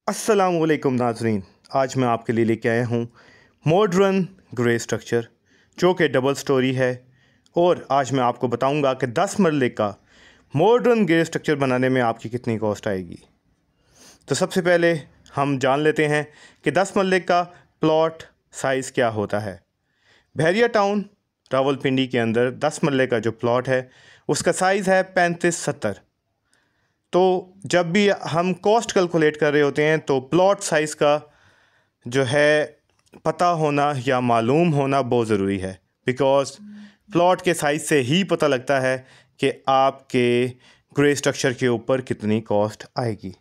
अस्सलामुअलैकुम नाज़रीन, आज मैं आपके लिए लेके आया हूँ मॉडर्न ग्रे स्ट्रक्चर जो कि डबल स्टोरी है। और आज मैं आपको बताऊँगा कि 10 मरले का मॉडर्न ग्रे स्ट्रक्चर बनाने में आपकी कितनी कॉस्ट आएगी। तो सबसे पहले हम जान लेते हैं कि 10 मरले का प्लॉट साइज़ क्या होता है। बहरिया टाउन रावलपिंडी के अंदर 10 मरले का जो प्लॉट है उसका साइज़ है 35-70। तो जब भी हम कॉस्ट कैलकुलेट कर रहे होते हैं तो प्लॉट साइज़ का जो है पता होना या मालूम होना बहुत ज़रूरी है, बिकॉज़ प्लॉट के साइज़ से ही पता लगता है कि आपके ग्रे स्ट्रक्चर के ऊपर कितनी कॉस्ट आएगी।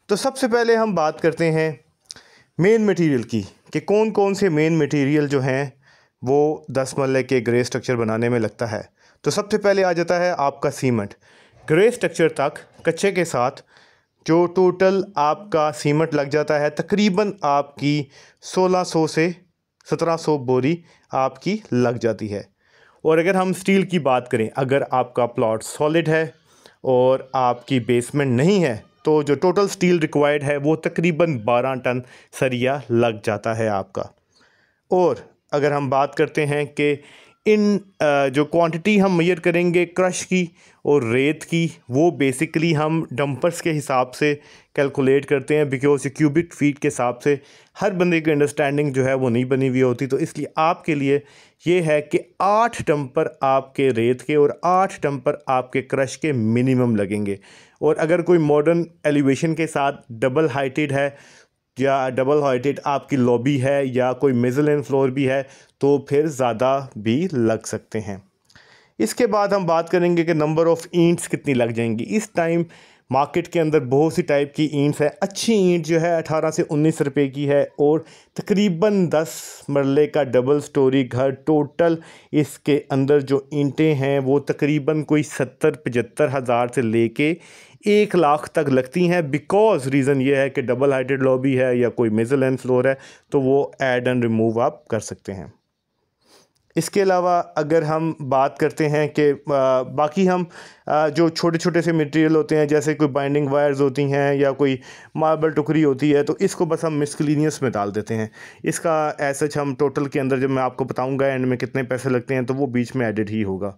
तो सबसे पहले हम बात करते हैं मेन मटेरियल की कि कौन कौन से मेन मटेरियल जो हैं वो 10 मरले के ग्रे स्ट्रक्चर बनाने में लगता है। तो सबसे पहले आ जाता है आपका सीमेंट। ग्रे स्ट्रक्चर तक कच्चे के साथ जो टोटल आपका सीमेंट लग जाता है तकरीबन आपकी 1600 से 1700 बोरी आपकी लग जाती है। और अगर हम स्टील की बात करें, अगर आपका प्लॉट सॉलिड है और आपकी बेसमेंट नहीं है तो जो टोटल स्टील रिक्वायर्ड है वो तकरीबन 12 टन सरिया लग जाता है आपका। और अगर हम बात करते हैं कि इन जो क्वांटिटी हम मेजर करेंगे क्रश की और रेत की, वो बेसिकली हम डंपर्स के हिसाब से कैलकुलेट करते हैं, बिकॉज क्यूबिक फीट के हिसाब से हर बंदे की अंडरस्टैंडिंग जो है वो नहीं बनी हुई होती। तो इसलिए आपके लिए ये है कि 8 डंपर आपके रेत के और 8 डंपर आपके क्रश के मिनिमम लगेंगे। और अगर कोई मॉडर्न एलिवेशन के साथ डबल हाइटेड है या डबल हाइटेड आपकी लॉबी है या कोई मेज़ेलाइन फ्लोर भी है तो फिर ज़्यादा भी लग सकते हैं। इसके बाद हम बात करेंगे कि नंबर ऑफ़ ईंट्स कितनी लग जाएंगी। इस टाइम मार्केट के अंदर बहुत सी टाइप की ईंट्स है। अच्छी ईंट जो है 18 से 19 रुपए की है और तकरीबन 10 मरले का डबल स्टोरी घर टोटल इसके अंदर जो ईंटें हैं वो तकरीबन कोई 70-75 हज़ार से लेके 1 लाख तक लगती हैं। बिकॉज़ रीज़न ये है कि डबल हाइटेड लॉबी है या कोई मेज़ेलाइन फ्लोर है तो वो ऐड एंड रिमूव आप कर सकते हैं। इसके अलावा अगर हम बात करते हैं कि बाकी हम जो छोटे छोटे से मटेरियल होते हैं जैसे कोई बाइंडिंग वायर्स होती हैं या कोई मार्बल टुकड़ी होती है तो इसको बस हम मिसक्लेनियस में डाल देते हैं। इसका ऐसा हम टोटल के अंदर जब मैं आपको बताऊंगा एंड में कितने पैसे लगते हैं तो वो बीच में एडेड ही होगा।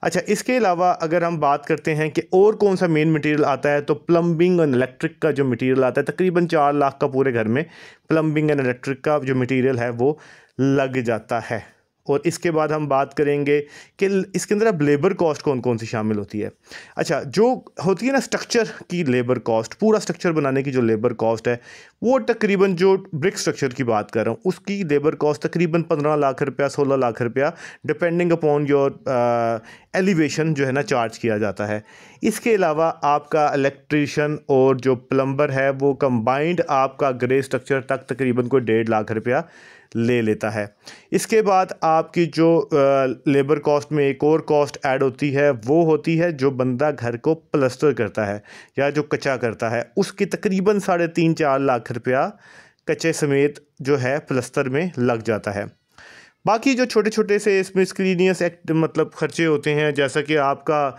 अच्छा, इसके अलावा अगर हम बात करते हैं कि और कौन सा मेन मटेरियल आता है तो प्लम्बिंग और इलेक्ट्रिक का जो मटेरियल आता है तकरीबन 4 लाख का पूरे घर में प्लम्बिंग एंड इलेक्ट्रिक का जो मटेरियल है वो लग जाता है। और इसके बाद हम बात करेंगे कि इसके अंदर अब लेबर कॉस्ट कौन कौन सी शामिल होती है। अच्छा, जो होती है ना स्ट्रक्चर की लेबर कॉस्ट, पूरा स्ट्रक्चर बनाने की जो लेबर कॉस्ट है वो तकरीबन जो ब्रिक स्ट्रक्चर की बात कर रहा हूँ उसकी लेबर कॉस्ट तकरीबन 15 लाख रुपया 16 लाख रुपया डिपेंडिंग अपॉन योर एलिवेशन जो है ना चार्ज किया जाता है। इसके अलावा आपका इलेक्ट्रीशियन और जो प्लम्बर है वो कंबाइंड आपका ग्रे स्ट्रक्चर तक तकरीबन कोई 1.5 लाख रुपया ले लेता है। इसके बाद आपकी जो लेबर कॉस्ट में एक और कॉस्ट ऐड होती है वो होती है जो बंदा घर को प्लस्तर करता है या जो कच्चा करता है उसकी तकरीबन 3.5-4 लाख रुपया कच्चे समेत जो है प्लस्तर में लग जाता है। बाकी जो छोटे छोटे से इसमें स्क्रीनियस एक्ट मतलब खर्चे होते हैं जैसा कि आपका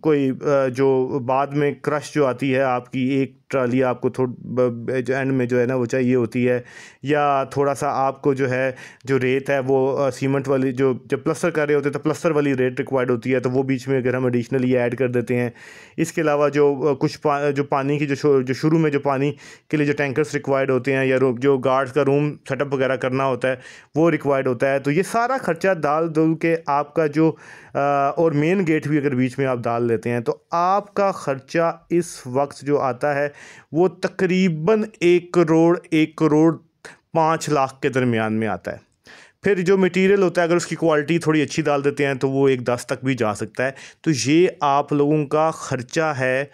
कोई जो बाद में क्रश जो आती है आपकी एक ट्राली आपको जो एंड में जो है ना वो चाहिए होती है, या थोड़ा सा आपको जो है जो रेत है वो सीमेंट वाली जो जब प्लस्तर कर रहे होते हैं तो प्लस्तर वाली रेत रिक्वायर्ड होती है तो वो बीच में अगर हम एडिशनली ऐड कर देते हैं। इसके अलावा जो कुछ जो पानी की जो शुरू में जो पानी के लिए जो टैंकर्स रिक्वायर्ड होते हैं या जो गार्ड्स का रूम सेटअप वगैरह करना होता है वो रिक्वायर्ड होता है। तो ये सारा खर्चा डाल दो के आपका जो और मेन गेट भी अगर बीच में आप डाल लेते हैं तो आपका ख़र्चा इस वक्त जो आता है वो तकरीबन 1 करोड़ 5 लाख के दरमियान में आता है। फिर जो मटेरियल होता है अगर उसकी क्वालिटी थोड़ी अच्छी डाल देते हैं तो वो 1-10 तक भी जा सकता है। तो ये आप लोगों का ख़र्चा है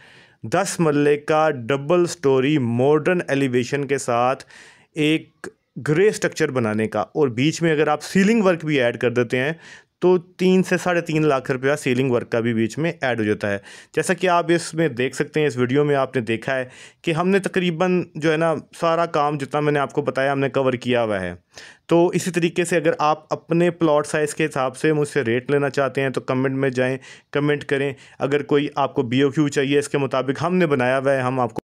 10 मरले का डबल स्टोरी मॉडर्न एलिवेशन के साथ एक ग्रे स्ट्रक्चर बनाने का। और बीच में अगर आप सीलिंग वर्क भी ऐड कर देते हैं तो 3 से 3.5 लाख रुपया सीलिंग वर्क का भी बीच में ऐड हो जाता है। जैसा कि आप इसमें देख सकते हैं, इस वीडियो में आपने देखा है कि हमने तकरीबन जो है ना सारा काम जितना मैंने आपको बताया हमने कवर किया हुआ है। तो इसी तरीके से अगर आप अपने प्लॉट साइज़ के हिसाब से मुझसे रेट लेना चाहते हैं तो कमेंट में जाएं, कमेंट करें। अगर कोई आपको BOQ चाहिए इसके मुताबिक हमने बनाया हुआ है, हम आपको